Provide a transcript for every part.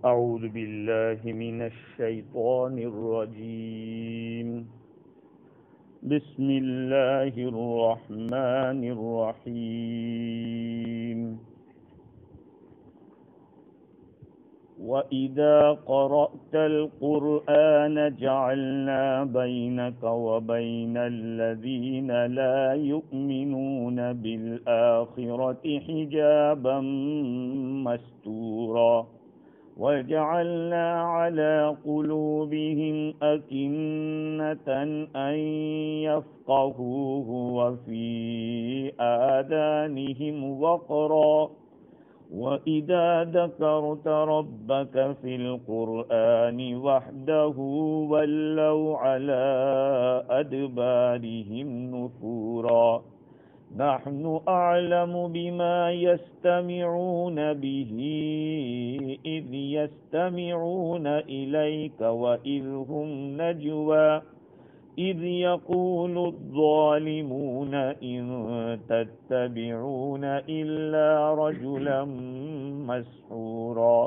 اعوذ باللہ من الشیطان الرجیم بسم اللہ الرحمن الرحیم وَإِذَا قَرَأْتَ الْقُرْآنَ جَعَلْنَا بَيْنَكَ وَبَيْنَ الَّذِينَ لَا يُؤْمِنُونَ بِالْآخِرَةِ حِجَابًا مَسْتُورًا وَجَعَلْنَا عَلَى قُلُوبِهِمْ أَكِنَّةً أَن يَفْقَهُوهُ وَفِي آذَانِهِمْ وَقْرًا وَإِذَا ذَكَرْتَ رَبَّكَ فِي الْقُرْآنِ وَحْدَهُ وَلَّوْا عَلَى أَدْبَارِهِمْ نُفُورًا نَحْنُ أَعْلَمُ بِمَا يَسْتَمِعُونَ بِهِ إِذْ يَسْتَمِعُونَ إِلَيْكَ وَإِذْ هُمْ نَجْوَى إِذْ يَقُولُ الظَّالِمُونَ إِن تَتَّبِعُونَ إِلَّا رَجُلًا مَسْحُورًا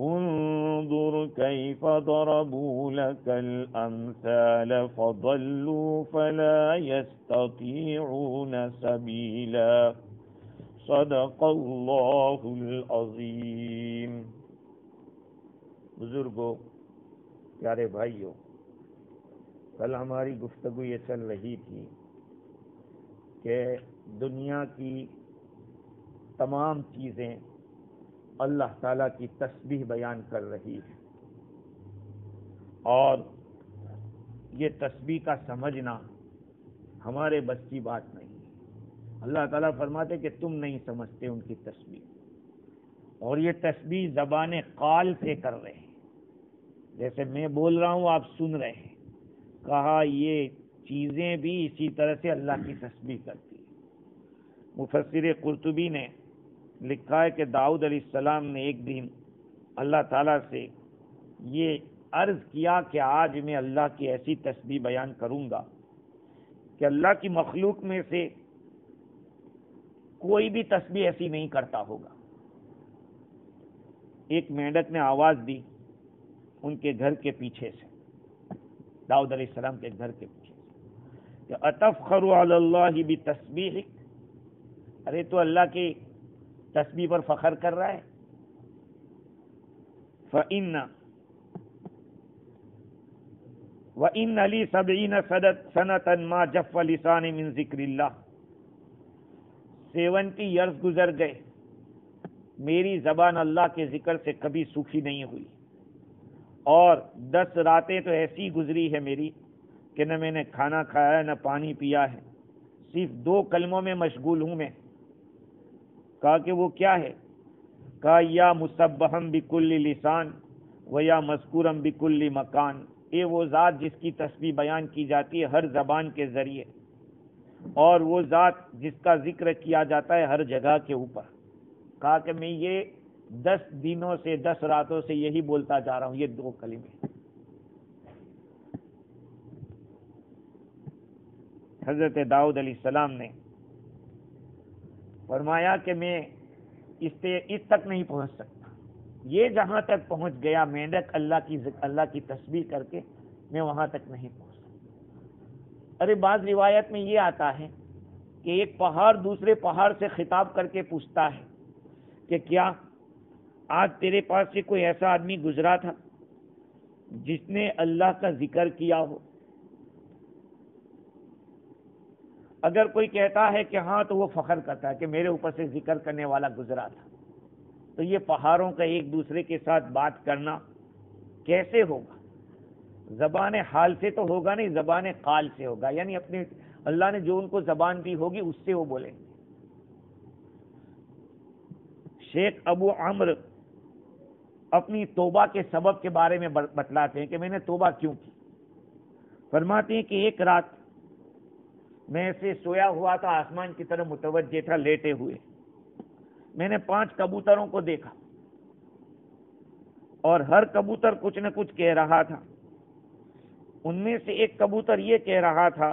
انظُرْ كَيْفَ ضَرَبُوا لَكَ الْأَمْثَالَ فَضَلُّوا فَلَا يَسْتَطِيعُونَ سَبِيلًا صدق اللہ العظیم۔ بزرگوں، پیارے بھائیوں، کل ہماری گفتگو یہ چل رہی تھی کہ دنیا کی تمام چیزیں اللہ تعالیٰ کی تسبیح بیان کر رہی ہے، اور یہ تسبیح کا سمجھنا ہمارے بس کی بات نہیں ہے۔ اللہ تعالیٰ فرماتے کہ تم نہیں سمجھتے ان کی تسبیح، اور یہ تسبیح زبان قال سے کر رہے ہیں، جیسے میں بول رہا ہوں آپ سن رہے ہیں۔ کہا یہ چیزیں بھی اسی طرح سے اللہ کی تسبیح کرتی ہیں۔ مفسر قرطبی نے لکھا ہے کہ داؤد علیہ السلام نے ایک دن اللہ تعالیٰ سے یہ عرض کیا کہ آج میں اللہ کی ایسی تسبیح بیان کروں گا کہ اللہ کی مخلوق میں سے کوئی بھی تسبیح ایسی نہیں کرتا ہوگا۔ ایک مینڈک نے آواز دی ان کے گھر کے پیچھے سے، داؤد علیہ السلام کے گھر کے پیچھے سے، کہ اتفخر علی اللہ بتسبیحک، ارے تو اللہ کی تسبیح پر فخر کر رہا ہے۔ وَإِنَّ لِي 70 سَنَةً مَا جَفَّ لِسَانِي مِن ذِكْرِ اللَّهِ، 70 ایئرز گزر گئے، میری زبان اللہ کے ذکر سے کبھی سوکھی نہیں ہوئی، اور 10 راتیں تو ایسی گزری ہے میری کہ نہ میں نے کھانا کھایا ہے نہ پانی پیا ہے، صرف 2 کلموں میں مشغول ہوں میں۔ کہا کہ وہ کیا ہے؟ کہا یا مسبحم بکل لسان و یا مذکورم بکل مکان، اے وہ ذات جس کی تسبیح بیان کی جاتی ہے ہر زبان کے ذریعے، اور وہ ذات جس کا ذکر کیا جاتا ہے ہر جگہ کے اوپر۔ کہا کہ میں یہ 10 دنوں سے 10 راتوں سے یہی بولتا جا رہا ہوں، یہ 2 کلمے۔ حضرت داؤد علیہ السلام نے فرمایا کہ میں اس تک نہیں پہنچ سکتا، یہ جہاں تک پہنچ گیا مینڈک اللہ کی تسبیح کر کے، میں وہاں تک نہیں پہنچ سکتا۔ ارے بعض روایت میں یہ آتا ہے کہ ایک پہاڑ دوسرے پہاڑ سے خطاب کر کے پوچھتا ہے کہ کیا آج تیرے پاس سے کوئی ایسا آدمی گزرا تھا جس نے اللہ کا ذکر کیا ہو؟ اگر کوئی کہتا ہے کہ ہاں تو وہ فخر کرتا ہے کہ میرے اوپر سے ذکر کرنے والا گزرا تھا۔ تو یہ پہاڑوں کا ایک دوسرے کے ساتھ بات کرنا کیسے ہوگا؟ زبان حال سے تو ہوگا نہیں، زبان قال سے ہوگا، یعنی اپنے اللہ نے جو ان کو زبان دی ہوگی اس سے وہ بولیں گے۔ شیخ ابو عمرو اپنی توبہ کے سبب کے بارے میں بتلاتے ہیں کہ میں نے توبہ کیوں کی۔ فرماتے ہیں کہ ایک رات میں ایسے سویا ہوا تھا، آسمان کی طرف متوجہ تھا لیٹے ہوئے، میں نے 5 کبوتروں کو دیکھا، اور ہر کبوتر کچھ نہ کچھ کہہ رہا تھا۔ ان میں سے ایک کبوتر یہ کہہ رہا تھا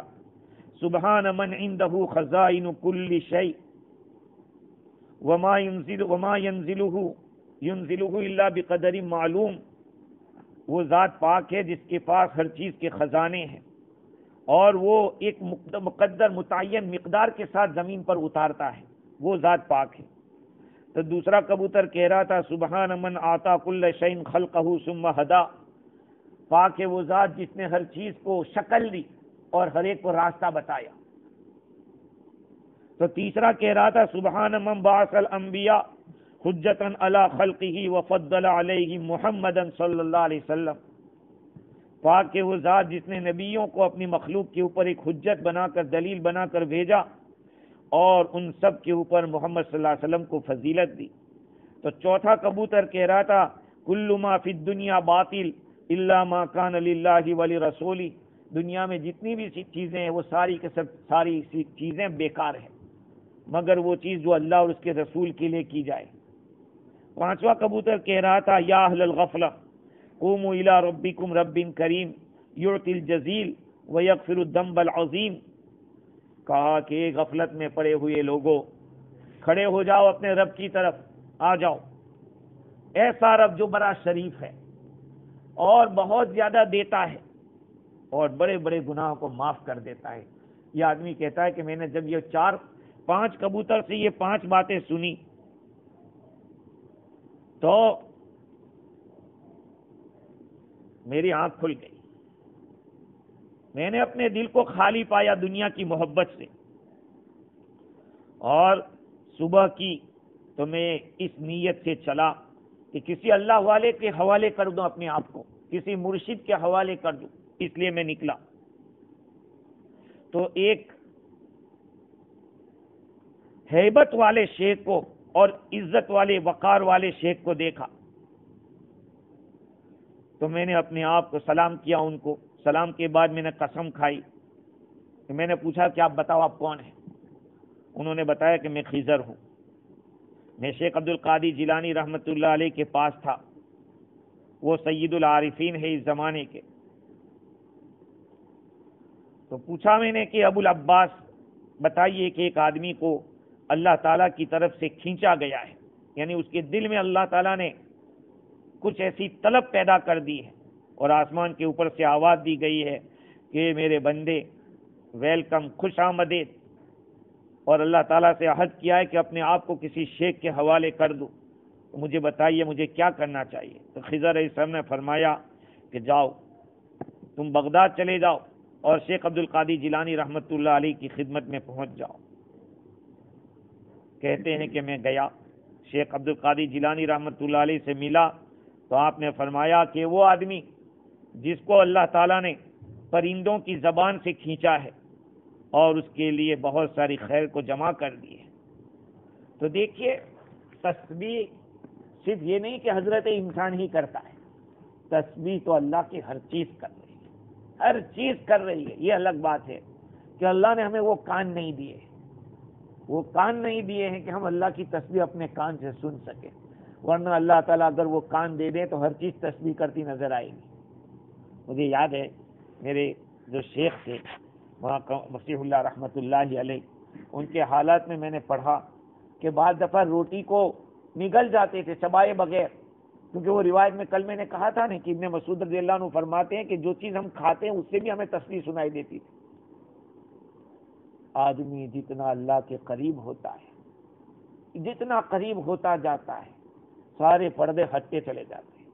سبحان من عنده خزائن كل شيء وما ينزله ينزله الا بقدر معلوم، وہ ذات پاک ہے جس کے پاس ہر چیز کے خزانے ہیں، اور وہ ایک مقدر متعین مقدار کے ساتھ زمین پر اتارتا ہے، وہ ذات پاک ہے۔ تو دوسرا کبوتر کہہ رہا تھا سبحان من آتا کل شیء خلقہ ثم ہدا، پاک ہے وہ ذات جس نے ہر چیز کو شکل دی اور ہر ایک کو راستہ بتایا۔ تو تیسرا کہہ رہا تھا سبحان من بعث الانبیاء حجتا علی خلقہ وفضل علیہ محمدا صلی اللہ علیہ وسلم، پاک ہے وہ ذات جس نے نبیوں کو اپنی مخلوق کے اوپر ایک حجت بنا کر، دلیل بنا کر بھیجا، اور ان سب کے اوپر محمد صلی اللہ علیہ وسلم کو فضیلت دی۔ تو چوتھا کبوتر کہہ رہا تھا کل ما فی الدنیا باطل الا ما کان للہ ولرسولہ، دنیا میں جتنی بھی چیزیں ہیں وہ ساری کے سب ساری چیزیں بیکار ہیں مگر وہ چیز جو اللہ اور اس کے رسول کے لیے کی جائے۔ پانچواں کبوتر کہہ رہا تھا یا اہل الغفلہ قوموا الی ربکم رب کریم یعطی الجزیل ویغفر الذنب العظیم، کہا کہ غفلت میں پڑے ہوئے لوگوں کھڑے ہو جاؤ اپنے رب کی طرف، آ جاؤ، ایسا رب جو بڑا شریف ہے اور بہت زیادہ دیتا ہے اور بڑے بڑے گناہوں کو معاف کر دیتا ہے۔ یہ آدمی کہتا ہے کہ میں نے جب یہ پانچ کبوتر سے یہ 5 باتیں سنی تو میری آنکھ کھل گئی، میں نے اپنے دل کو خالی پایا دنیا کی محبت سے، اور صبح کی تو میں اس نیت سے چلا کہ کسی اللہ والے کے حوالے کر دوں اپنے آپ کو، کسی مرشد کے حوالے کر دوں، اس لیے میں نکلا۔ تو ایک ہیبت والے شیخ کو اور عزت والے وقار والے شیخ کو دیکھا تو میں نے اپنے آپ کو سلام کیا، ان کو سلام کے بعد میں نے قسم کھائی کہ میں نے پوچھا کہ آپ بتاؤ آپ کون ہیں؟ انہوں نے بتایا کہ میں خضر ہوں، میں شیخ عبد القادر جیلانی رحمۃ اللہ علیہ کے پاس تھا، وہ سید العارفین ہے اس زمانے کے۔ تو پوچھا میں نے کہ ابو العباس بتائیے کہ ایک آدمی کو اللہ تعالیٰ کی طرف سے کھینچا گیا ہے، یعنی اس کے دل میں اللہ تعالیٰ نے کچھ ایسی طلب پیدا کر دی ہے اور آسمان کے اوپر سے آواز دی گئی ہے کہ میرے بندے ویلکم، خوش آمدید، اور اللہ تعالیٰ سے عہد کیا ہے کہ اپنے آپ کو کسی شیخ کے حوالے کر دو، تو مجھے بتائیے مجھے کیا کرنا چاہیے؟ تو خضر علیہ السلام نے فرمایا کہ جاؤ تم بغداد چلے جاؤ اور شیخ عبد القادر جیلانی رحمۃ اللہ علیہ کی خدمت میں پہنچ جاؤ۔ کہتے ہیں کہ میں گیا، شیخ عبد القادر جیلانی رحمۃ اللہ علیہ سے ملا تو آپ نے فرمایا کہ وہ آدمی جس کو اللہ تعالیٰ نے پرندوں کی زبان سے کھینچا ہے اور اس کے لیے بہت ساری خیر کو جمع کر دی ہے۔ تو دیکھیے تسبیح صرف یہ نہیں کہ حضرت انسان ہی کرتا ہے، تسبیح تو اللہ کی ہر چیز کر رہی ہے، ہر چیز کر رہی ہے۔ یہ الگ بات ہے کہ اللہ نے ہمیں وہ کان نہیں دیے، وہ کان نہیں دیے ہیں کہ ہم اللہ کی تسبیح اپنے کان سے سن سکیں، ورنہ اللہ تعالیٰ اگر وہ کان دے دے تو ہر چیز تسبیح کرتی نظر آئے گی۔ مجھے یاد ہے میرے جو شیخ تھے مسیح اللہ رحمۃ اللہ علیہ، ان کے حالات میں نے پڑھا کہ بعض دفعہ روٹی کو نگل جاتے تھے چبائے بغیر، کیونکہ وہ روایت میں کل میں نے کہا تھا نا کہ ابن مسعود رضی اللہ عنہ فرماتے ہیں کہ جو چیز ہم کھاتے ہیں اس سے بھی ہمیں تسبیح سنائی دیتی تھی۔ آدمی جتنا اللہ کے قریب ہوتا ہے، جتنا قریب ہوتا جاتا ہے، سارے پردے ہٹتے چلے جاتے ہیں،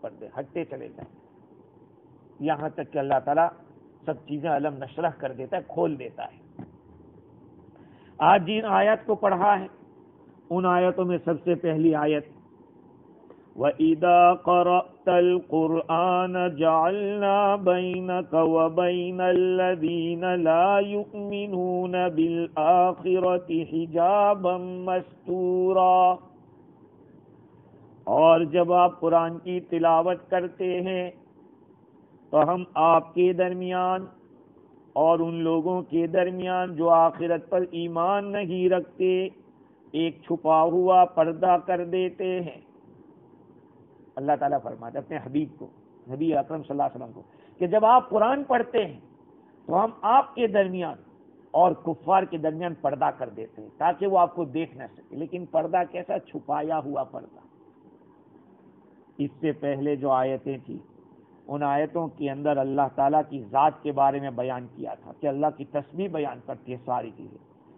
پردے ہٹتے چلے جاتے ہیں، یہاں تک کہ اللہ تعالیٰ سب چیزیں علم نشرح کر دیتا ہے، کھول دیتا ہے۔ آج جن آیت کو پڑھا ہے ان آیتوں میں سب سے پہلی آیت وَإِذَا قَرَأْتَ الْقُرْآنَ جَعَلْنَا بَيْنَكَ وَبَيْنَ الَّذِينَ لَا يُؤْمِنُونَ بِالْآخِرَةِ حِجَابًا مَسْتُورًا، اور جب آپ قرآن کی تلاوت کرتے ہیں تو ہم آپ کے درمیان اور ان لوگوں کے درمیان جو آخرت پر ایمان نہیں رکھتے ایک چھپا ہوا پردہ کر دیتے ہیں۔ اللہ تعالیٰ فرماتے اپنے حبیب کو، نبی اکرم صلی اللہ علیہ وسلم کو، کہ جب آپ قرآن پڑھتے ہیں تو ہم آپ کے درمیان اور کفار کے درمیان پردہ کر دیتے ہیں تاکہ وہ آپ کو دیکھ نہ سکے، لیکن پردہ کیسا؟ چھپایا ہوا پردہ، اس سے پہلے جو آیتیں تھیں ان آیتوں کے اندر اللہ تعالیٰ کی ذات کے بارے میں بیان کیا تھا کہ اللہ کی تسبیح بیان کرتی ہے ساری چیزیں.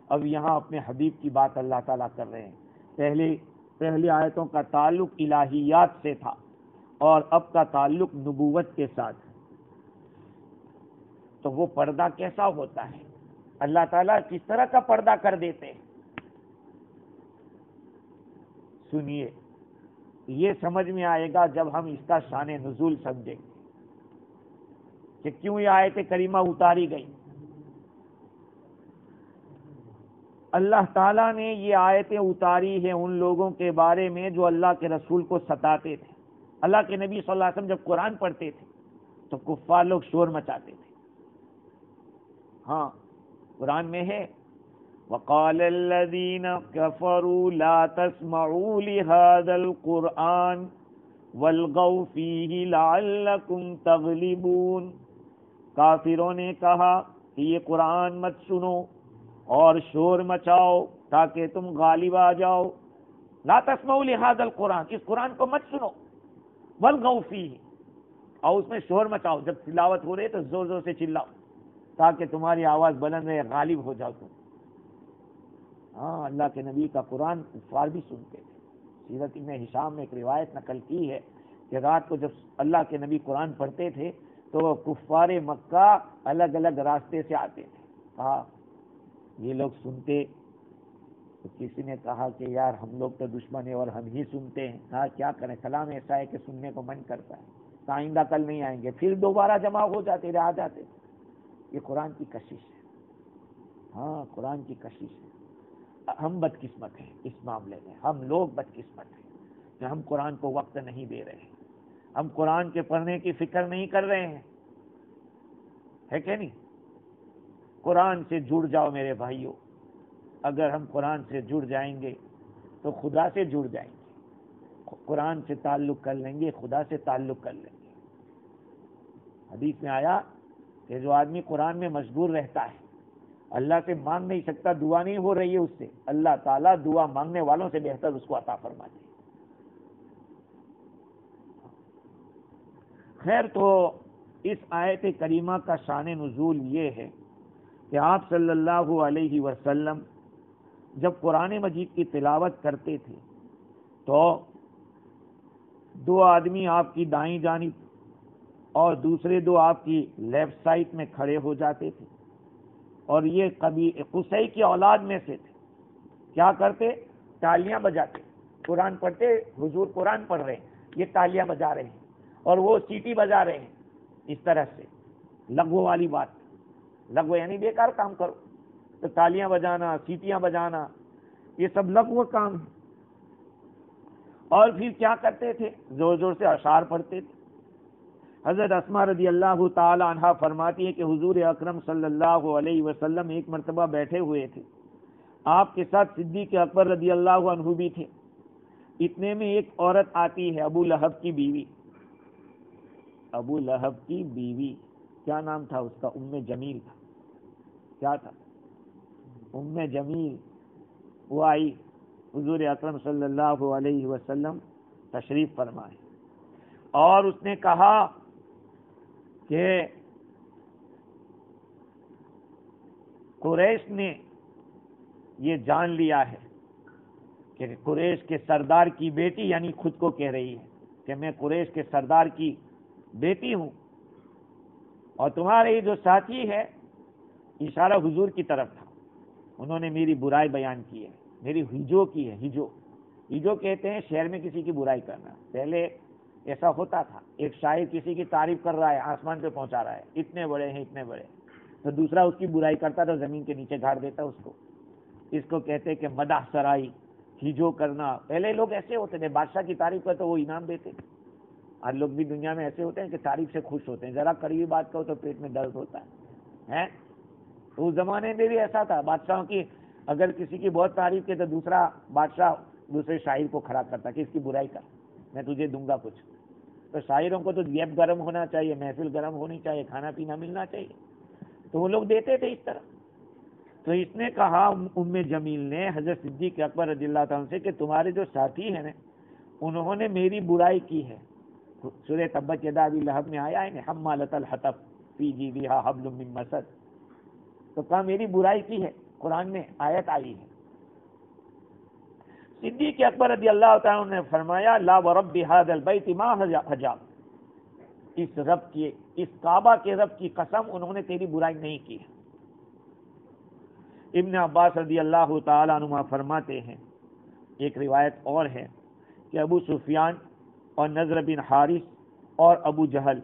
اب یہاں اپنے حبیب کی بات اللہ تعالیٰ کر رہے ہیں. پہلی آیتوں کا تعلق الہیات سے تھا اور اب کا تعلق نبوت کے ساتھ. تو وہ پردہ کیسا ہوتا ہے؟ اللہ تعالیٰ کس طرح کا پردہ کر دیتے ہیں؟ سنیے، یہ سمجھ میں آئے گا جب ہم اس کا شان نزول سمجھیں گے کہ کیوں یہ آیت کریمہ اتاری گئی. اللہ تعالیٰ نے یہ آیتیں اتاری ہیں ان لوگوں کے بارے میں جو اللہ کے رسول کو ستاتے تھے. اللہ کے نبی صلی اللہ علیہ وسلم جب قرآن پڑھتے تھے تو کفار لوگ شور مچاتے تھے. ہاں قرآن میں ہے وَقَالَ الَّذِينَ كَفَرُوا لَا تَسْمَعُوا لِهَذَا الْقُرْآنِ وَالْغَوْا فِيهِ لَعَلَّكُمْ تَغْلِبُونَ. کافروں نے کہا کہ یہ قرآن مت سنو اور شور مچاؤ تاکہ تم غالب آ جاؤ. لا تسمعوا لهذا القرآن، اس قرآن کو مت سنو. وَالْغَوْا فِيهِ، اور اس میں شور مچاؤ. جب تلاوت ہو رہے تو زور زور سے چلاؤ تاکہ تمہاری آواز بلند رہے، غالب ہو جاؤ تم. ہاں اللہ کے نبی کا قرآن کفار بھی سنتے تھے. سیرت ابن ہشام میں ایک روایت نقل کی ہے کہ رات کو جب اللہ کے نبی قرآن پڑھتے تھے تو کفار مکہ الگ الگ راستے سے آتے تھے. کہا یہ لوگ سنتے تو کسی نے کہا کہ یار ہم لوگ تو دشمن ہیں اور ہم ہی سنتے ہیں. ہاں کیا کریں، کلام ایسا ہے کہ سننے کو من کرتا ہے. تو آئندہ کل نہیں آئیں گے، پھر دوبارہ جمع ہو جاتے آ جاتے. یہ قرآن کی کشش ہے. ہاں قرآن کی کشش ہے. ہم بدقسمت ہیں اس معاملے میں، ہم لوگ بدقسمت ہیں کہ ہم قرآن کو وقت نہیں دے رہے ہیں. ہم قرآن کے پڑھنے کی فکر نہیں کر رہے ہیں، ہے کہ نہیں؟ قرآن سے جڑ جاؤ میرے بھائیوں. اگر ہم قرآن سے جڑ جائیں گے تو خدا سے جڑ جائیں گے. قرآن سے تعلق کر لیں گے، خدا سے تعلق کر لیں گے. حدیث میں آیا کہ جو آدمی قرآن میں مشغول رہتا ہے اللہ سے مانگ نہیں سکتا، دعا نہیں ہو رہی ہے اس سے، اللہ تعالیٰ دعا مانگنے والوں سے بہتر اس کو عطا فرماتے ہیں. خیر، تو اس آیت کریمہ کا شان نزول یہ ہے کہ آپ صلی اللہ علیہ وسلم جب قرآن مجید کی تلاوت کرتے تھے تو دو آدمی آپ کی دائیں جانب اور دوسرے دو آپ کی لیفٹ سائڈ میں کھڑے ہو جاتے تھے، اور یہ کبھی قصی کی اولاد میں سے تھے. کیا کرتے؟ تالیاں بجاتے. قرآن پڑھتے، حضور قرآن پڑھ رہے ہیں، یہ تالیاں بجا رہے ہیں اور وہ سیٹی بجا رہے ہیں. اس طرح سے لغو والی بات، لغو یعنی بیکار کام کرو، تو تالیاں بجانا، سیٹیاں بجانا، یہ سب لغو کام ہے. اور پھر کیا کرتے تھے؟ زور زور سے اشعار پڑھتے تھے. حضرت اسماء رضی اللہ تعالی عنہا فرماتی ہے کہ حضور اکرم صلی اللہ علیہ وسلم ایک مرتبہ بیٹھے ہوئے تھے، آپ کے ساتھ صدیق اکبر رضی اللہ عنہ بھی تھے. اتنے میں ایک عورت آتی ہے، ابو لہب کی بیوی. ابو لہب کی بیوی کیا نام تھا اس کا؟ ام جمیل تھا. کیا تھا؟ ام جمیل. وہ آئی، حضور اکرم صلی اللہ علیہ وسلم تشریف فرمائے اور اس نے کہا کہ قریش نے یہ جان لیا ہے کہ قریش کے سردار کی بیٹی، یعنی خود کو کہہ رہی ہے کہ میں قریش کے سردار کی بیٹی ہوں، اور تمہارے جو ساتھی ہے، اشارہ حضور کی طرف تھا، انہوں نے میری برائی بیان کی ہے، میری ہجو کی ہے. ہجو کہتے ہیں شہر میں کسی کی برائی کرنا. پہلے ایسا ہوتا تھا، ایک شاعر کسی کی تعریف کر رہا ہے، آسمان پہ پہنچا رہا ہے، اتنے بڑے ہیں اتنے بڑے، تو دوسرا اس کی برائی کرتا تو زمین کے نیچے گاڑ دیتا اس کو. اس کو کہتے کہ مدح سرائی، ہجو کرنا. پہلے لوگ ایسے ہوتے تھے، بادشاہ کی تعریف کرتے وہ انعام دیتے. آج لوگ بھی دنیا میں ایسے ہوتے ہیں کہ تعریف سے خوش ہوتے ہیں، ذرا قریبی بات کرو تو پیٹ میں درد ہوتا ہے. تو اس زمانے میں بھی ایسا تھا، بادشاہوں کی اگر کسی کی بہت تعریف کی تو دوسرا بادشاہ دوسرے شاعر کو کھڑا کرتا کہ اس کی برائی کر، میں تجھے دوں گا کچھ. تو شاعروں کو تو جیب گرم ہونا چاہیے، محفل گرم ہونی چاہیے، کھانا پینا ملنا چاہیے، تو وہ لوگ دیتے تھے اس طرح. تو اس نے کہا، ام جمیل نے حضرت صدیق اکبر رضی اللہ تعالیٰ سے، کہ تمہارے جو ساتھی ہیں نا، انہوں نے میری برائی کی ہے سورہ تبت یدا ابی لہب میں آیا ہے حمالۃ الحطب فی جیدہا حبل من مسد، تو کہا میری برائی کی ہے، قرآن میں آیت آئی ہے۔ صدیق اکبر رضی اللہ تعالیٰ عنہ نے فرمایا لا ورب ھذا البیت ما حجاب، اس کعبہ کے رب کی قسم انہوں نے تیری برائی نہیں کی ہے۔ ابن عباس رضی اللہ تعالیٰ عنہ فرماتے ہیں، ایک روایت اور ہے کہ ابو سفیان اور نضر بن حارث اور ابو جہل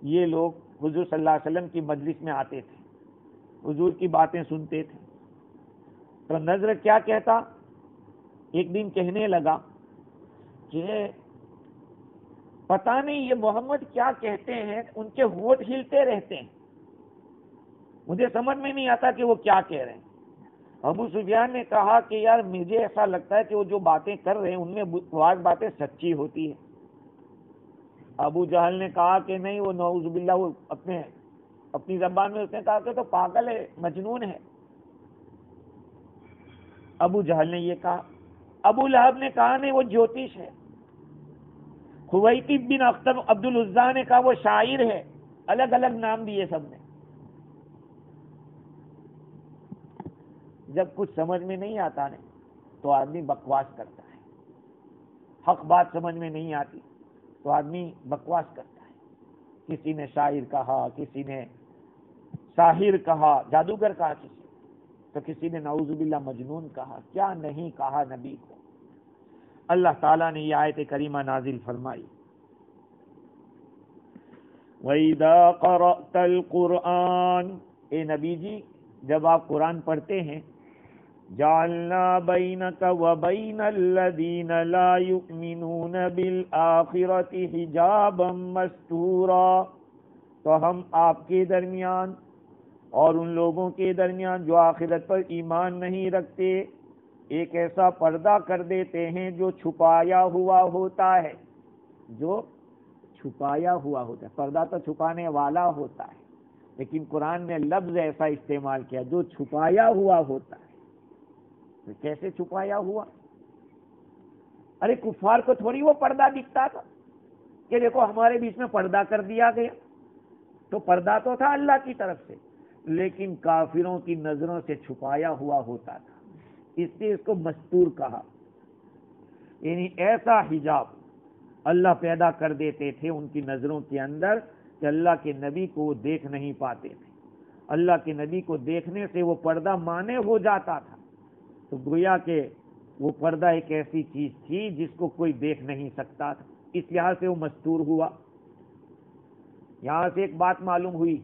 یہ لوگ حضور صلی اللہ علیہ وسلم کی مجلس میں آتے تھے، حضور کی باتیں سنتے تھے۔ تو نضر کیا کہتا، ایک دن کہنے لگا کہ پتہ نہیں یہ محمد کیا کہتے ہیں، ان کے ہونٹ ہلتے رہتے ہیں، مجھے سمجھ میں نہیں آتا کہ وہ کیا کہہ رہے ہیں۔ ابو سفیان نے کہا کہ یار مجھے ایسا لگتا ہے کہ وہ جو باتیں کر رہے ہیں ان میں بعض باتیں سچی ہوتی ہیں۔ ابو جہل نے کہا کہ نہیں، وہ نعوذ باللہ وہ اپنی زبان میں اس نے کہا کہ تو پاگل ہے، مجنون ہے۔ ابو جہل نے یہ کہا۔ ابو لہب نے کہا نہیں وہ جوتش ہے۔ خویتب بن اختر عبد العزیٰ نے کہا وہ شاعر ہے، الگ الگ نام دیے سب نے۔ جب کچھ سمجھ میں نہیں آتا نا تو آدمی بکواس کرتا ہے، حق بات سمجھ میں نہیں آتی تو آدمی بکواس کرتا ہے۔ کسی نے شاعر کہا، کسی نے ساحر کہا، جادوگر کہا، کسی نے نعوذ باللہ مجنون کہا، کیا نہیں کہا نبی کو۔ اللہ تعالیٰ نے یہ آیت کریمہ نازل فرمائی، وَإِذَا قَرَأْتَ الْقُرْآنَ، اے نبی جی جب آپ قرآن پڑھتے ہیں، جَعَلْنَا بَيْنَكَ وَبَيْنَ الَّذِينَ لَا يُؤْمِنُونَ بِالْآخِرَةِ حِجَابًا مَسْتُورًا، تو ہم آپ کے درمیان اور ان لوگوں کے درمیان جو آخرت پر ایمان نہیں رکھتے ایک ایسا پردہ کر دیتے ہیں جو چھپایا ہوا ہوتا ہے، جو چھپایا ہوا ہوتا ہے۔ پردہ تو چھپانے والا ہوتا ہے، لیکن قرآن نے لفظ ایسا استعمال کیا جو چھپایا ہوا ہوتا ہے۔ تو کیسے چھپایا ہوا؟ ارے کفار کو تھوڑی وہ پردہ دکھتا تھا کہ دیکھو ہمارے بیچ میں پردہ کر دیا گیا، تو پردہ تو تھا اللہ کی طرف سے، لیکن کافروں کی نظروں سے چھپایا ہوا ہوتا تھا، اس لیے اس کو مستور کہا۔ یعنی ایسا حجاب اللہ پیدا کر دیتے تھے ان کی نظروں کے اندر کہ اللہ کے نبی کو وہ دیکھ نہیں پاتے تھے۔ اللہ کے نبی کو دیکھنے سے وہ پردہ مانے ہو جاتا تھا، تو گویا کہ وہ پردہ ایک ایسی چیز تھی جس کو کوئی دیکھ نہیں سکتا تھا، اس لحاظ سے وہ مستور ہوا۔ یہاں سے ایک بات معلوم ہوئی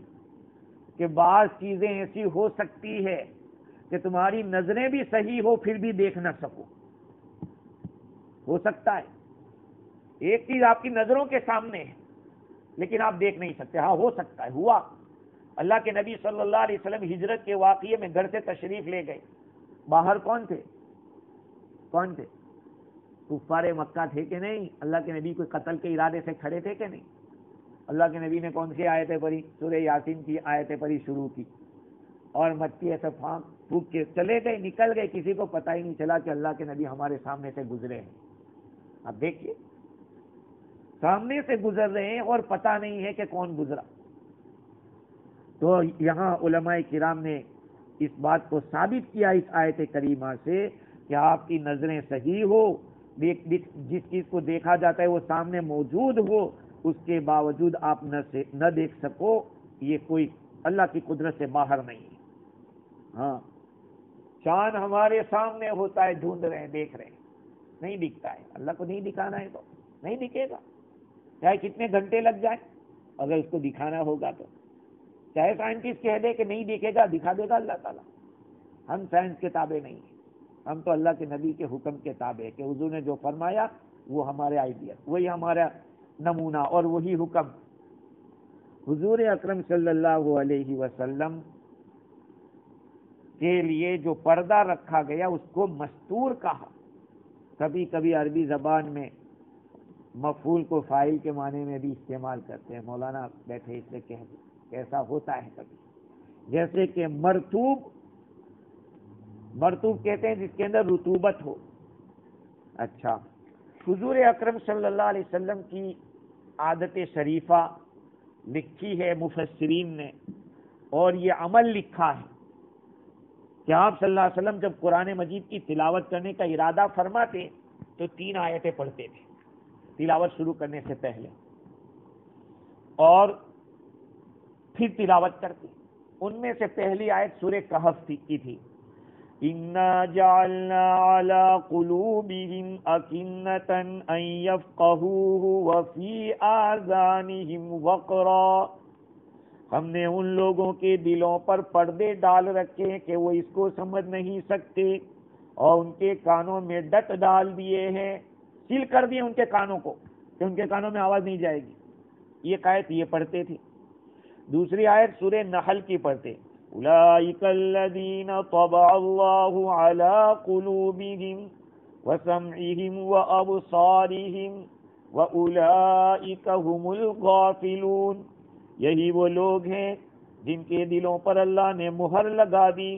کہ بعض چیزیں ایسی ہو سکتی ہے کہ تمہاری نظریں بھی صحیح ہو پھر بھی دیکھ نہ سکو، ہو سکتا ہے۔ ایک چیز آپ کی نظروں کے سامنے ہے لیکن آپ دیکھ نہیں سکتے، ہاں ہو سکتا ہے، ہوا۔ اللہ کے نبی صلی اللہ علیہ وسلم ہجرت کے واقعے میں گھر سے تشریف لے گئے، باہر کون تھے؟ کون تھے؟ کفار مکہ تھے کہ نہیں؟ اللہ کے نبی کو قتل کے ارادے سے کھڑے تھے کہ نہیں؟ اللہ کے نبی نے کون سی آیتیں پڑھی؟ سورہ یاسین کی آیتیں پڑھی، شروع کی، اور مٹی ایسے پھونک کے چلے گئے، نکل گئے، کسی کو پتہ ہی نہیں چلا کہ اللہ کے نبی ہمارے سامنے سے گزرے ہیں۔ اب دیکھیے، سامنے سے گزر رہے ہیں اور پتہ نہیں ہے کہ کون گزرا۔ تو یہاں علماء کرام نے اس بات کو ثابت کیا اس آیت کریمہ سے کہ آپ کی نظریں صحیح ہو، جس چیز کو دیکھا جاتا ہے وہ سامنے موجود ہو، اس کے باوجود آپ نہ دیکھ سکو، یہ کوئی اللہ کی قدرت سے باہر نہیں ہے۔ ہاں، چاند ہمارے سامنے ہوتا ہے، ڈھونڈ رہے ہیں، دیکھ رہے ہیں، نہیں دکھتا ہے۔ اللہ کو نہیں دکھانا ہے تو نہیں دکھے گا، چاہے کتنے گھنٹے لگ جائیں، اگر اس کو دکھانا ہوگا تو۔ چاہے سائنٹسٹ کہہ دے کہ نہیں دکھے گا، دکھا دے گا اللہ تعالیٰ۔ ہم سائنس کے تابع نہیں ہیں، ہم تو اللہ کے نبی کے حکم کے تابع ہیں کہ حضور نے جو فرمایا وہ ہمارے آئیڈیا، وہی ہمارا نمونہ اور وہی حکم۔ حضور اکرم صلی اللہ علیہ وسلم کے لیے جو پردہ رکھا گیا اس کو مستور کہا۔ کبھی کبھی عربی زبان میں مفعول کو فاعل کے معنی میں بھی استعمال کرتے ہیں، مولانا بیٹھے اس سے کہہ دیں، ایسا ہوتا ہے کبھی۔ جیسے کہ مرطوب، مرطوب کہتے ہیں جس کے اندر رطوبت ہو۔ اچھا، حضور اکرم صلی اللہ علیہ وسلم کی عادت شریفہ لکھی ہے مفسرین نے، اور یہ عمل لکھا ہے کہ آپ صلی اللہ علیہ وسلم جب قرآن مجید کی تلاوت کرنے کا ارادہ فرماتے تو 3 آیتیں پڑھتے تھے تلاوت شروع کرنے سے پہلے، اور پھر تلاوت کرتے۔ ان میں سے پہلی آیت سورہ کہف کی تھی، اِنَّا جَعَلْنَا عَلَىٰ قُلُوبِهِمْ أَكِنَّةً أَن يَفْقَهُوهُ وَفِي آذَانِهِمْ وَقْرًا، ہم نے ان لوگوں کے دلوں پر پردے ڈال رکھے ہیں کہ وہ اس کو سمجھ نہیں سکتے، اور ان کے کانوں میں ڈٹ ڈال دیے ہیں، سیل کر دیے ان کے کانوں کو کہ ان کے کانوں میں آواز نہیں جائے گی۔ یہ آیت یہ پڑھتے تھے۔ دوسری آیت سورہ نحل کی پڑھتے، اولئک الذین طبع اللہ علی قلوبہم وسمعہم وابصارہم واولئک هم الغافلون، یہی وہ لوگ ہیں جن کے دلوں پر اللہ نے مہر لگا دی،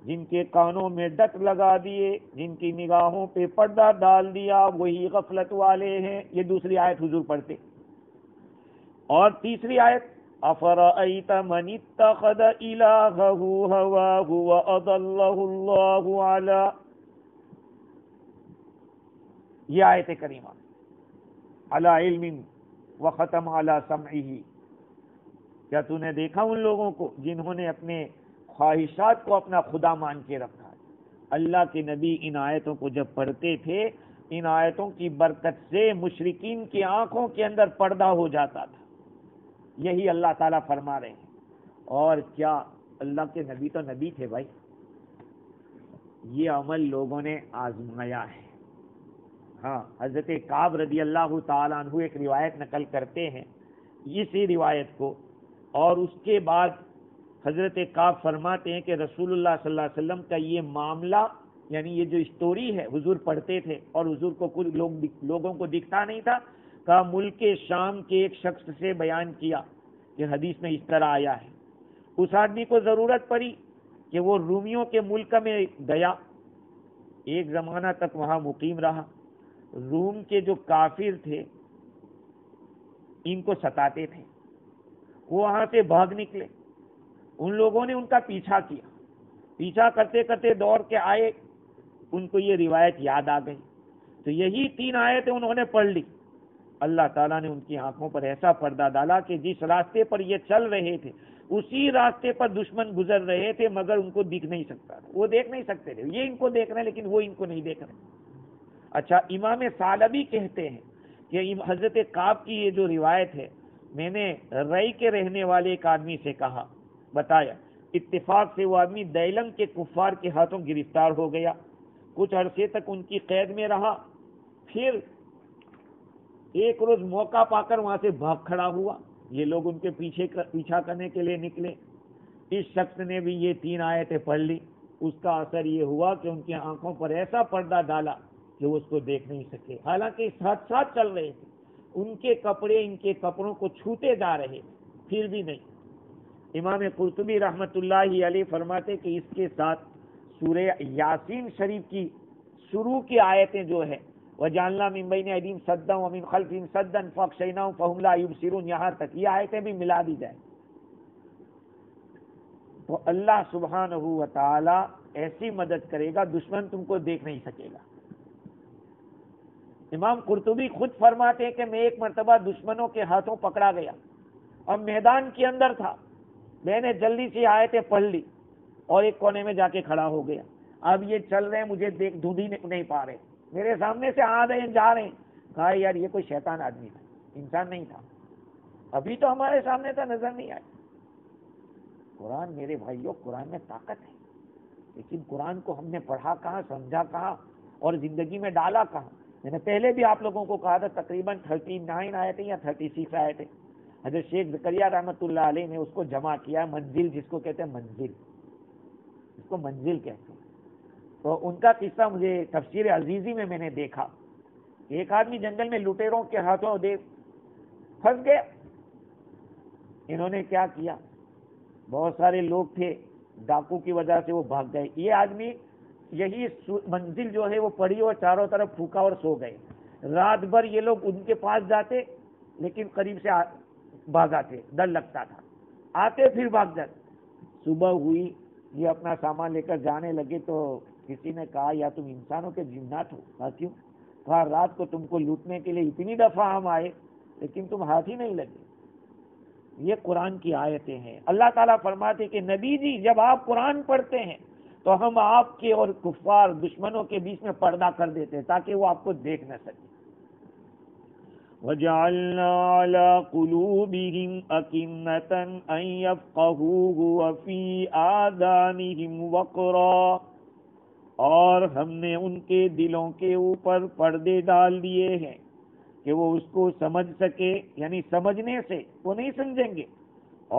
جن کے کانوں میں ڈٹ لگا دیے، جن کی نگاہوں پہ پردہ ڈال دیا، وہی غفلت والے ہیں۔ یہ دوسری آیت حضور پڑھتے۔ اور تیسری آیت، افرأیت من اتخذ الہہ ہواہ واضلہ اللہ علی، یہ آیت کریمہ، علی علم وختم علی سمعہ، کیا تو نے دیکھا ان لوگوں کو جنہوں نے اپنے خواہشات کو اپنا خدا مان کے رکھا؟ اللہ کے نبی ان آیتوں کو جب پڑھتے تھے، ان آیتوں کی برکت سے مشرکین کی آنکھوں کے اندر پردہ ہو جاتا تھا۔ یہی اللہ تعالیٰ فرما رہے ہیں۔ اور کیا اللہ کے نبی تو نبی تھے بھائی، یہ عمل لوگوں نے آزمایا ہے۔ ہاں، حضرت کعب رضی اللہ تعالیٰ عنہ ایک روایت نقل کرتے ہیں، اسی روایت کو، اور اس کے بعد حضرت کعب فرماتے ہیں کہ رسول اللہ صلی اللہ علیہ وسلم کا یہ معاملہ، یعنی یہ جو اسٹوری ہے، حضور پڑھتے تھے اور حضور کو کچھ لوگوں کو دکھتا نہیں تھا، کہا ملک شام کے ایک شخص سے بیان کیا کہ حدیث میں اس طرح آیا ہے۔ اس آدمی کو ضرورت پڑی کہ وہ رومیوں کے ملک میں گیا، ایک زمانہ تک وہاں مقیم رہا۔ روم کے جو کافر تھے ان کو ستاتے تھے، وہ وہاں سے بھاگ نکلے، ان لوگوں نے ان کا پیچھا کیا، پیچھا کرتے کرتے دوڑ کے آئے، ان کو یہ روایت یاد آ گئی، تو یہی 3 آیتیں انہوں نے پڑھ لی۔ اللہ تعالیٰ نے ان کی آنکھوں پر ایسا پردہ ڈالا کہ جس راستے پر یہ چل رہے تھے اسی راستے پر دشمن گزر رہے تھے، مگر ان کو دکھ نہیں سکتا تھا، وہ دیکھ نہیں سکتے تھے، یہ ان کو دیکھ رہے ہیں لیکن وہ ان کو نہیں دیکھ رہے۔ اچھا، امام ثعلبی کہتے ہیں کہ حضرت کعب کی یہ جو روایت ہے، میں نے رئی کے رہنے والے ایک آدمی سے کہا، بتایا، اتفاق سے وہ آدمی دیلم کے کفار کے ہاتھوں گرفتار ہو گیا، کچھ عرصے تک ان کی قید میں رہا، پھر ایک روز موقع پا کر وہاں سے بھاگ کھڑا ہوا، یہ لوگ ان کے پیچھا کرنے کے لیے نکلے، اس شخص نے بھی یہ 3 آیتیں پڑھ لی، اس کا اثر یہ ہوا کہ ان کی آنکھوں پر ایسا پردہ ڈالا کہ وہ اس کو دیکھ نہیں سکے، حالانکہ ساتھ ساتھ چل رہے تھے، ان کے کپڑے ان کے کپڑوں کو چھوتے جا رہے، پھر بھی نہیں۔ امام قرطبی رحمت اللہ علیہ فرماتے کہ اس کے ساتھ سورہ یاسین شریف کی شروع کی آیتیں جو ہے، وَجَعَلْنَا مِن بَيْنِ أَيْدِيهِمْ سَدًّا وَمِنْ خَلْفِهِمْ سَدًّا فَأَغْشَيْنَاهُمْ فَهُمْ لَا يُبْصِرُونَ، یہاں تک یہ آیتیں بھی ملا دی جائیں تو اللہ سبحانہ و تعالی ایسی مدد کرے گا، دشمن تم کو دیکھ نہیں سکے گا۔ امام قرطبی خود فرماتے ہیں کہ میں ایک مرتبہ دشمنوں کے ہاتھوں پکڑا گیا اور میدان کے اندر تھا، میں نے جلدی سے آیتیں پڑھ لی اور ایک کونے میں جا کے کھڑا ہو گیا، اب یہ چل رہے ہیں، مجھے ڈھونڈ ہی نہیں پا رہے، میرے سامنے سے آ رہے ہیں جا رہے ہیں، کہا یار یہ کوئی شیطان آدمی تھا، انسان نہیں تھا، ابھی تو ہمارے سامنے تھا، نظر نہیں آیا۔ قرآن میرے بھائیوں، قرآن میں طاقت ہے، لیکن قرآن کو ہم نے پڑھا کہاں، سمجھا کہاں اور زندگی میں ڈالا کہاں؟ میں نے پہلے بھی آپ لوگوں کو کہا تھا تقریباً 39 آیتیں یا 36 آیتیں حضرت شیخ زکریا رحمۃ اللہ علیہ نے اس کو جمع کیا، منزل جس کو کہتے ہیں، منزل اس کو منزل کہتے ہیں۔ تو ان کا قصہ مجھے تفسیر عزیزی میں نے دیکھا، ایک آدمی جنگل میں لٹیروں کے ہاتھوں پھنس گیا، انہوں نے کیا کیا، بہت سارے لوگ تھے، ڈاکو کی وجہ سے وہ بھاگ گئے، یہ آدمی یہی منزل جو ہے وہ پڑی اور چاروں طرف پھونکا اور سو گئے۔ رات بھر یہ لوگ ان کے پاس جاتے، لیکن قریب سے بھاگ آتے، ڈر لگتا تھا، آتے پھر بھاگ جاتے۔ صبح ہوئی، یہ اپنا سامان لے کر جانے لگے تو کسی نے کہا یا تم انسانوں کے جنات ہو؟ کہا کیوں؟ کہا رات کو تم کو لوٹنے کے لیے اتنی دفعہ ہم آئے لیکن تم ہاتھ ہی نہیں لگے۔ یہ قرآن کی آیتیں ہیں۔ اللہ تعالیٰ فرماتے کہ نبی جی جب آپ قرآن پڑھتے ہیں تو ہم آپ کے اور کفار دشمنوں کے بیچ میں پردہ کر دیتے ہیں تاکہ وہ آپ کو دیکھ نہ سکے۔ وَجَعَلْنَا عَلَىٰ قُلُوبِهِمْ أَكِنَّةً أَن يَفْقَهُوهُ وَفِي آذَانِهِمْ وَقْرًا، اور ہم نے ان کے دلوں کے اوپر پردے ڈال دیے ہیں کہ وہ اس کو سمجھ سکے، یعنی سمجھنے سے وہ نہیں سمجھیں گے،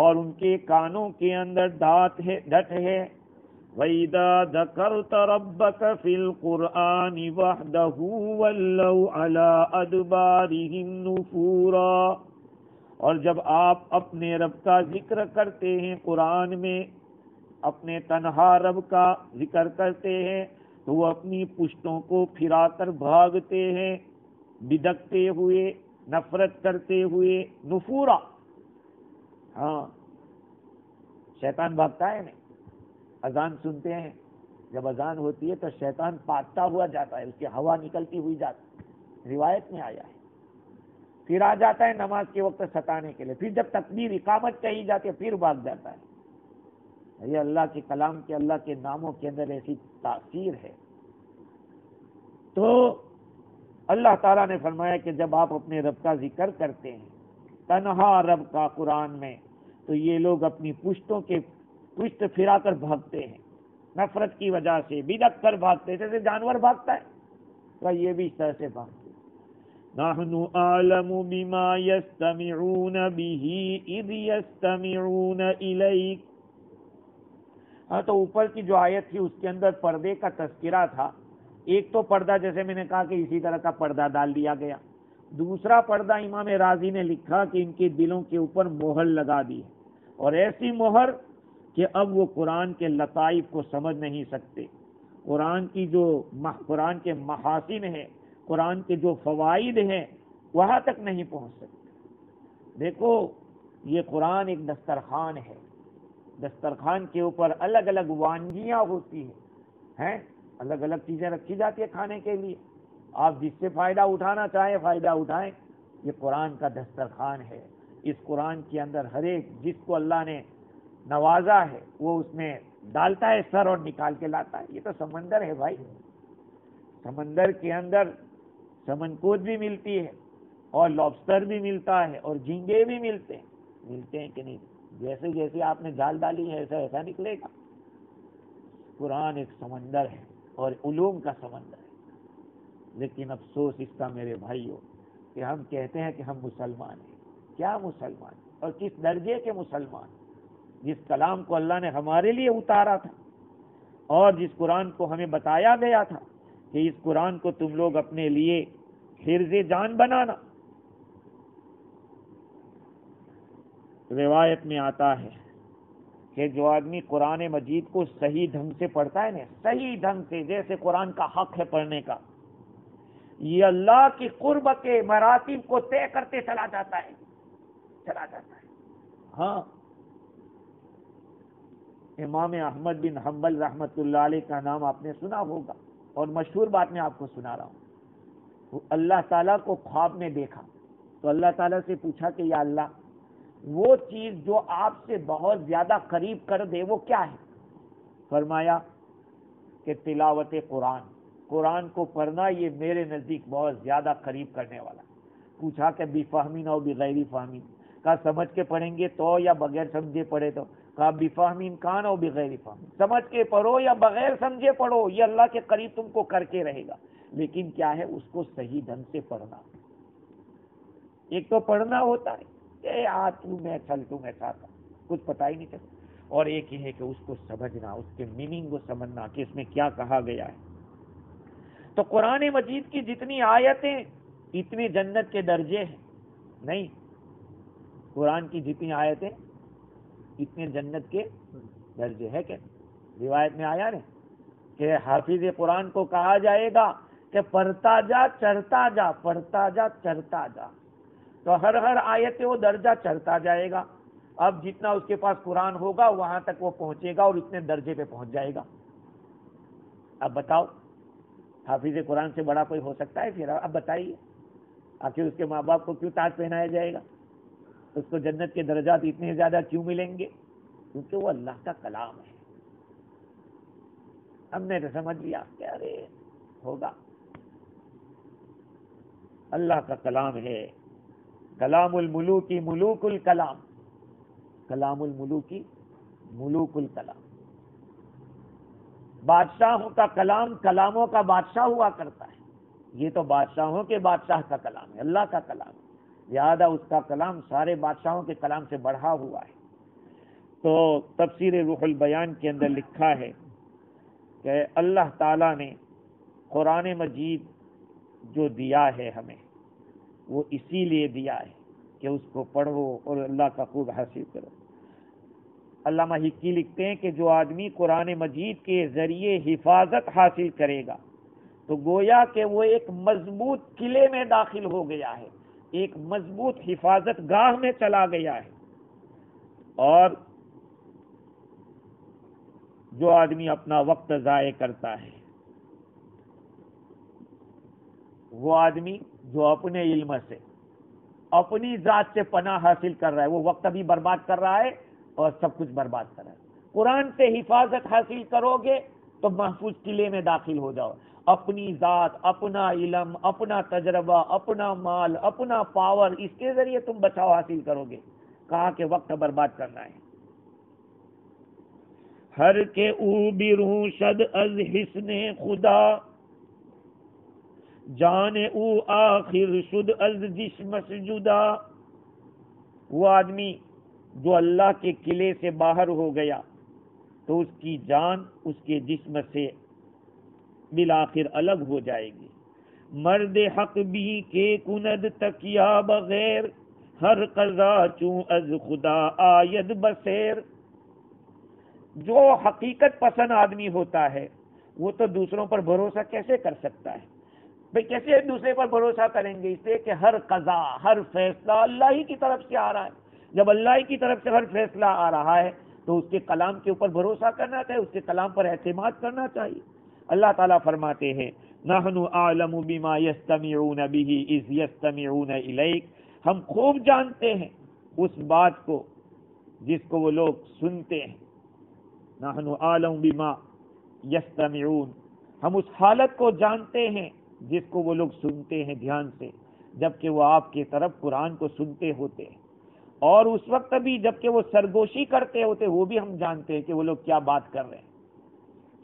اور ان کے کانوں کے اندر ڈٹ ہے۔ وَإِذَا ذَكَرْتَ رَبَّكَ فِي الْقُرْآنِ وَحْدَهُ وَلَّوْا عَلَىٰ أَدْبَارِهِمْ نُفُورًا، اور جب آپ اپنے رب کا ذکر کرتے ہیں قرآن میں، اپنے تنہا رب کا ذکر کرتے ہیں تو وہ اپنی پشتوں کو پھرا کر بھاگتے ہیں، بدکتے ہوئے، نفرت کرتے ہوئے۔ نفورا، ہاں شیطان بھاگتا ہے نا، اذان سنتے ہیں، جب اذان ہوتی ہے تو شیطان پاگتا ہوا جاتا ہے، اس کی ہوا نکلتی ہوئی جاتی، روایت میں آیا ہے، پھر آ جاتا ہے نماز کے وقت ستانے کے لیے، پھر جب تکبیر اقامت کہی جاتی ہے پھر بھاگ جاتا ہے۔ یہ اللہ کے کلام کے، اللہ کے ناموں کے اندر ایسی تاثیر ہے۔ تو اللہ تعالیٰ نے فرمایا کہ جب آپ اپنے رب کا ذکر کرتے ہیں، تنہا رب کا قرآن میں، تو یہ لوگ اپنی پشت پھرا کر بھاگتے ہیں، نفرت کی وجہ سے بدک کر بھاگتے، جیسے جانور بھاگتا ہے تو یہ بھی اس طرح سے بھاگتے۔ نحن اعلم بما يستمعون به اذ يستمعون الیک۔ ہاں تو اوپر کی جو آیت تھی اس کے اندر پردے کا تذکرہ تھا۔ ایک تو پردہ جیسے میں نے کہا کہ اسی طرح کا پردہ ڈال دیا گیا، دوسرا پردہ امام رازی نے لکھا کہ ان کے دلوں کے اوپر مہر لگا دی ہے، اور ایسی مہر کہ اب وہ قرآن کے لطائف کو سمجھ نہیں سکتے، قرآن کے محاسن ہیں، قرآن کے جو فوائد ہیں وہاں تک نہیں پہنچ سکتے۔ دیکھو یہ قرآن ایک دسترخوان ہے، دسترخوان کے اوپر الگ الگ وانگیاں ہوتی ہیں، الگ الگ چیزیں رکھی جاتی ہیں کھانے کے لیے، آپ جس سے فائدہ اٹھانا چاہیں فائدہ اٹھائیں۔ یہ قرآن کا دسترخوان ہے، اس قرآن کے اندر ہر ایک جس کو اللہ نے نوازا ہے وہ اس میں ڈالتا ہے سر اور نکال کے لاتا ہے۔ یہ تو سمندر ہے بھائی، سمندر کے اندر سمنکوت بھی ملتی ہے اور لابسٹر بھی ملتا ہے اور جھینگے بھی ملتے ہیں کہ نہیں؟ جیسے جیسے آپ نے جال ڈالی ہے ایسا ایسا نکلے گا۔ قرآن ایک سمندر ہے اور علوم کا سمندر ہے، لیکن افسوس اس کا میرے بھائیوں کہ ہم کہتے ہیں کہ ہم مسلمان ہیں۔ کیا مسلمان اور کس درجے کے مسلمان؟ جس کلام کو اللہ نے ہمارے لیے اتارا تھا اور جس قرآن کو ہمیں بتایا گیا تھا کہ اس قرآن کو تم لوگ اپنے لیے حرز جان بنانا۔ روایت میں آتا ہے کہ جو آدمی قرآن مجید کو صحیح ڈھنگ سے پڑھتا ہے نا، صحیح ڈھنگ سے جیسے قرآن کا حق ہے پڑھنے کا، یہ اللہ کی قرب کے مراتب کو طے کرتے چلا جاتا ہے۔ ہاں امام احمد بن حنبل رحمۃ اللہ علیہ کا نام آپ نے سنا ہوگا، اور مشہور بات میں آپ کو سنا رہا ہوں۔ وہ اللہ تعالیٰ کو خواب میں دیکھا تو اللہ تعالیٰ سے پوچھا کہ یا اللہ وہ چیز جو آپ سے بہت زیادہ قریب کر دے وہ کیا ہے؟ فرمایا کہ تلاوت قرآن کو پڑھنا یہ میرے نزدیک بہت زیادہ قریب کرنے والا۔ پوچھا کہ بفہمین اور بغیر فہمین، کہا سمجھ کے پڑھیں گے تو یا بغیر سمجھے پڑھے تو؟ کہا بفہمین کان اور بغیر فہمین، سمجھ کے پڑھو یا بغیر سمجھے پڑھو یہ اللہ کے قریب تم کو کر کے رہے گا، لیکن کیا ہے اس کو صحیح ڈھنگ سے پڑھنا۔ ایک تو پڑھنا ہوتا ہے کہ میں ساتھ کچھ پتہ ہی نہیں چلتا، اور ایک یہ ہے کہ اس کو سمجھنا، اس کے میننگ کو سمجھنا کہ اس میں کیا کہا گیا ہے۔ تو قرآن مجید کی جتنی آیتیں اتنے جنت کے درجے ہیں نہیں، قرآن کی جتنی آیتیں اتنے جنت کے درجے ہے کہ روایت میں آیا نا کہ حافظ قرآن کو کہا جائے گا کہ پڑھتا جا چڑھتا جا، پڑھتا جا چڑھتا جا۔ تو ہر آیت وہ درجہ چڑھتا جائے گا. اب جتنا اس کے پاس قرآن ہوگا وہاں تک وہ پہنچے گا اور اتنے درجے پہ پہنچ جائے گا. اب بتاؤ حافظ قرآن سے بڑا کوئی ہو سکتا ہے پھر؟ اب بتائیے آخر اس کے ماں باپ کو کیوں تاج پہنایا جائے گا؟ اس کو جنت کے درجات اتنے زیادہ کیوں ملیں گے؟ کیونکہ وہ اللہ کا کلام ہے. ہم نے تو سمجھ لیا کہ ارے ہوگا. اللہ کا کلام ہے. کلام الملوکی ملوک الکلام. کلام الملوکی ملوک الکلام. بادشاہوں کا کلام کلاموں کا بادشاہ ہوا کرتا ہے. یہ تو بادشاہوں کے بادشاہ کا کلام ہے، اللہ کا کلام ہے. لہذا اس کا کلام سارے بادشاہوں کے کلام سے بڑھا ہوا ہے. تو تفسیر روح البیان کے اندر لکھا ہے کہ اللہ تعالیٰ نے قرآن مجید جو دیا ہے ہمیں وہ اسی لیے دیا ہے کہ اس کو پڑھو اور اللہ کا خوب حاصل کرو. علامہ حقی لکھتے ہیں کہ جو آدمی قرآن مجید کے ذریعے حفاظت حاصل کرے گا تو گویا کہ وہ ایک مضبوط قلعے میں داخل ہو گیا ہے، ایک مضبوط حفاظت گاہ میں چلا گیا ہے. اور جو آدمی اپنا وقت ضائع کرتا ہے، وہ آدمی جو اپنے علم سے اپنی ذات سے پناہ حاصل کر رہا ہے، وہ وقت بھی برباد کر رہا ہے اور سب کچھ برباد کر رہا ہے. قرآن سے حفاظت حاصل کرو گے تو محفوظ قلعے میں داخل ہو جاؤ. اپنی ذات، اپنا علم، اپنا تجربہ، اپنا مال، اپنا پاور، اس کے ذریعے تم بچاؤ حاصل کرو گے. کہا کہ وقت برباد کرنا ہے. ہر کے او بروں شد از حسن خدا، جان او آخر شد از جسم جدا. وہ آدمی جو اللہ کے قلعے سے باہر ہو گیا تو اس کی جان اس کے جسم سے بالآخر الگ ہو جائے گی. مرد حق بھی کے کند تکیا بغیر، ہر قضا چوں از خدا آید بسیر. جو حقیقت پسند آدمی ہوتا ہے وہ تو دوسروں پر بھروسہ کیسے کر سکتا ہے؟ بھئی کیسے دوسرے پر بھروسہ کریں گے؟ اس لیے کہ ہر قضا، ہر فیصلہ اللہ ہی کی طرف سے آ رہا ہے. جب اللہ ہی کی طرف سے ہر فیصلہ آ رہا ہے تو اس کے کلام کے اوپر بھروسہ کرنا چاہیے، اس کے کلام پر اعتماد کرنا چاہیے. اللہ تعالیٰ فرماتے ہیں نحن اعلم بما یستمعون به اذ یستمعون الیک. ہم خوب جانتے ہیں اس بات کو جس کو وہ لوگ سنتے ہیں. نحن اعلم بما یستمعون، ہم اس حالت کو جانتے ہیں جس کو وہ لوگ سنتے ہیں دھیان سے، جبکہ وہ آپ کی طرف قرآن کو سنتے ہوتے ہیں. اور اس وقت بھی جبکہ وہ سرگوشی کرتے ہوتے وہ بھی ہم جانتے ہیں کہ وہ لوگ کیا بات کر رہے ہیں.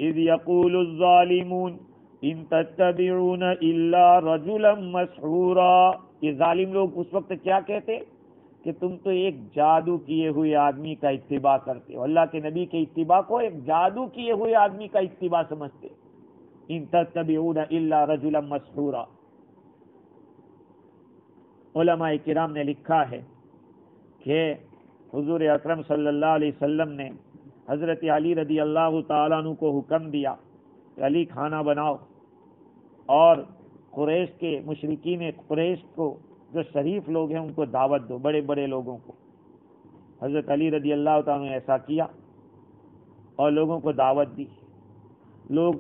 اذ یقول الظالمون ان تتبعون الا رجلا مسحورا. یہ ظالم لوگ اس وقت کیا کہتے کہ تم تو ایک جادو کیے ہوئے آدمی کا اتباع کرتے ہو. اللہ کے نبی کے اتباع کو ایک جادو کیے ہوئے آدمی کا اتباع سمجھتے. ان تتبعون الا رجلا مسحورا. علماء کرام نے لکھا ہے کہ حضور اکرم صلی اللہ علیہ وسلم نے حضرت علی رضی اللہ تعالیٰ عنہ کو حکم دیا کہ علی کھانا بناؤ اور قریش کے مشرکین قریش کو جو شریف لوگ ہیں ان کو دعوت دو، بڑے بڑے لوگوں کو. حضرت علی رضی اللہ تعالیٰ نے ایسا کیا اور لوگوں کو دعوت دی. لوگ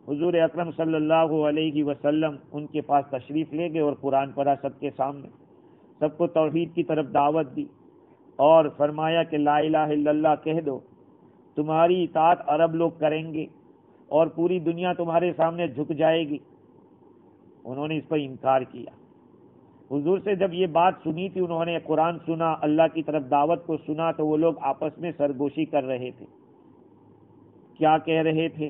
حضور اکرم صلی اللہ علیہ وسلم ان کے پاس تشریف لے گئے اور قرآن پڑھا سب کے سامنے، سب کو توحید کی طرف دعوت دی اور فرمایا کہ لا الہ الا اللہ کہہ دو، تمہاری اطاعت عرب لوگ کریں گے اور پوری دنیا تمہارے سامنے جھک جائے گی. انہوں نے اس پر انکار کیا. حضور سے جب یہ بات سنی تھی، انہوں نے قرآن سنا، اللہ کی طرف دعوت کو سنا، تو وہ لوگ آپس میں سرگوشی کر رہے تھے. کیا کہہ رہے تھے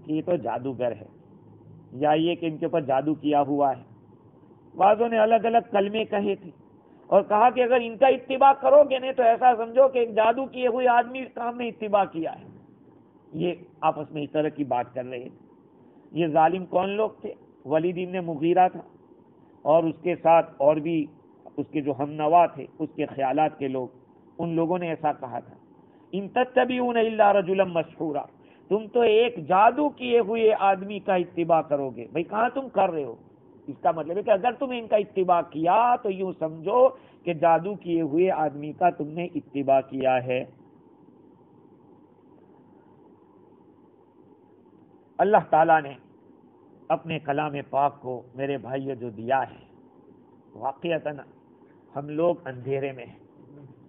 کہ یہ تو جادوگر ہے، یا یہ کہ ان کے اوپر جادو کیا ہوا ہے. بعضوں نے الگ الگ کلمے کہے تھے اور کہا کہ اگر ان کا اتباع کرو گے نہیں تو ایسا سمجھو کہ ایک جادو کیے ہوئے آدمی کا ہم نے اتباع کیا ہے. یہ آپس میں اس طرح کی بات کر رہے تھے. یہ ظالم کون لوگ تھے؟ ولید ابن مغیرہ تھا اور اس کے ساتھ اور بھی اس کے جو ہم نوا تھے، اس کے خیالات کے لوگ. ان لوگوں نے ایسا کہا تھا ان تتبعون الا رجلا مسحورا، تم تو ایک جادو کیے ہوئے آدمی کا اتباع کرو گے. بھئی کہاں تم کر رہے ہو؟ اس کا مطلب ہے کہ اگر تم نے ان کا اتباع کیا تو یوں سمجھو کہ جادو کیے ہوئے آدمی کا تم نے اتباع کیا ہے۔ اللہ تعالیٰ نے اپنے کلام پاک کو میرے بھائی جو دیا ہے، واقعتاً ہم لوگ اندھیرے میں ہیں،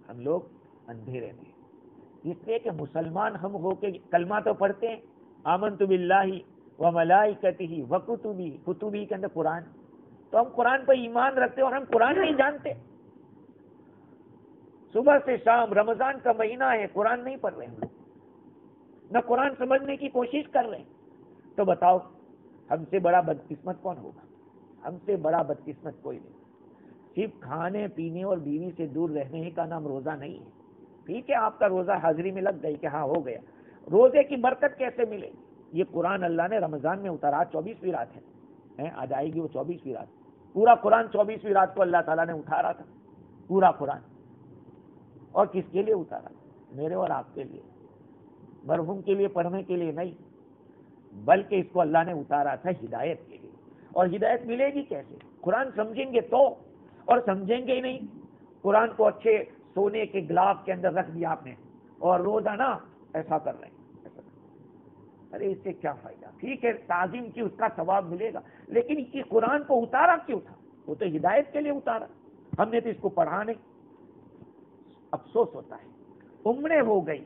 ہم لوگ اندھیرے میں، اس لیے کہ مسلمان ہم ہو کے کلمہ تو پڑھتے ہیں، آمنت باللہ و ملائکتہ و کتبی کے اندر قرآن، تو ہم قرآن پر ایمان رکھتے ہیں اور ہم قرآن نہیں جانتے۔ صبح سے شام رمضان کا مہینہ ہے، قرآن نہیں پڑھ رہے ہیں، نہ قرآن سمجھنے کی کوشش کر رہے ہیں، تو بتاؤ ہم سے بڑا بدقسمت کون ہوگا؟ ہم سے بڑا بدقسمت کوئی نہیں۔ صرف کھانے پینے اور بیوی سے دور رہنے ہی کا نام روزہ نہیں ہے۔ ٹھیک ہے آپ کا روزہ حاضری میں لگ گئی کہ ہاں ہو گیا، روزے کی برکت کیسے ملے گی؟ یہ قرآن اللہ نے رمضان میں اتارا، 24ویں رات ہے، آج آئے گی وہ 24ویں رات، پورا قرآن 24ویں رات کو اللہ تعالیٰ نے اتارا تھا، پورا قرآن۔ اور کس کے لیے اتارا؟ میرے اور آپ کے لیے، مرحوم کے لیے پڑھنے کے لیے نہیں، بلکہ اس کو اللہ نے اتارا تھا ہدایت کے لیے۔ اور ہدایت ملے گی کیسے؟ قرآن سمجھیں گے تو، اور سمجھیں گے ہی نہیں۔ قرآن کو اچھے سونے کے گلاف کے اندر رکھ دیا آپ نے اور روزانہ ایسا کر رہے ہیں، ارے اس سے کیا فائدہ؟ ٹھیک ہے تعظیم کی، اس کا ثواب ملے گا، لیکن یہ قرآن کو اتارا کیوں تھا؟ وہ تو ہدایت کے لیے اتارا، ہم نے تو اس کو پڑھا نہیں۔ افسوس ہوتا ہے عمریں ہو گئی،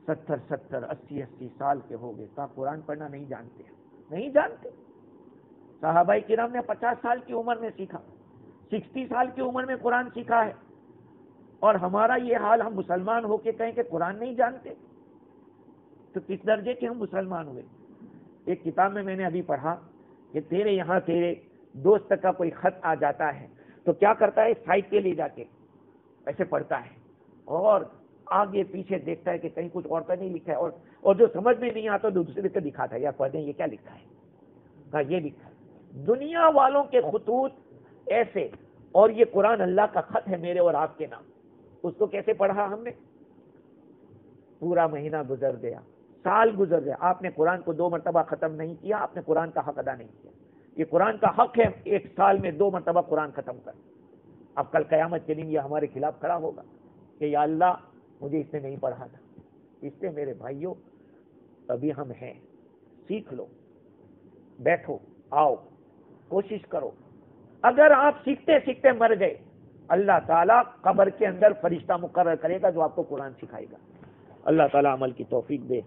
70 80 سال کے ہو گئے، کہا قرآن پڑھنا نہیں جانتے، نہیں جانتے۔ صحابہ کرام نے 50 سال کی عمر میں سیکھا، 60 سال کی عمر میں قرآن سیکھا ہے، اور ہمارا یہ حال، ہم مسلمان ہو کے کہیں کہ قرآن نہیں جانتے، تو کس درجے کے ہم مسلمان ہوئے؟ ایک کتاب میں نے ابھی پڑھا کہ تیرے یہاں تیرے دوست کا کوئی خط آ جاتا ہے تو کیا کرتا ہے، سائٹ پہ لے جا کے ایسے پڑھتا ہے اور آگے پیچھے دیکھتا ہے کہ کہیں کچھ اور تو نہیں لکھا ہے، اور جو سمجھ میں نہیں آتا دوسرے کو دکھاتا ہے، یا پڑھ دیں یہ کیا لکھا ہے، کہا یہ لکھا ہے۔ دنیا والوں کے خطوط ایسے، اور یہ قرآن اللہ کا خط ہے میرے اور آپ کے نام، اس کو کیسے پڑھا ہم نے؟ پورا مہینہ گزر گیا، سال گزر گیا، آپ نے قرآن کو 2 مرتبہ ختم نہیں کیا، آپ نے قرآن کا حق ادا نہیں کیا۔ یہ قرآن کا حق ہے، ایک سال میں 2 مرتبہ قرآن ختم کر۔ اب کل قیامت کے دن یہ ہمارے خلاف کھڑا ہوگا کہ یا اللہ مجھے اس نے نہیں پڑھا تھا۔ اس سے میرے بھائیوں ابھی ہم ہیں، سیکھ لو، بیٹھو، آؤ، کوشش کرو۔ اگر آپ سیکھتے سیکھتے مر گئے، اللہ تعالیٰ قبر کے اندر فرشتہ مقرر کرے گا جو آپ کو قرآن سکھائے گا۔ اللہ تعالیٰ عمل کی توفیق دے۔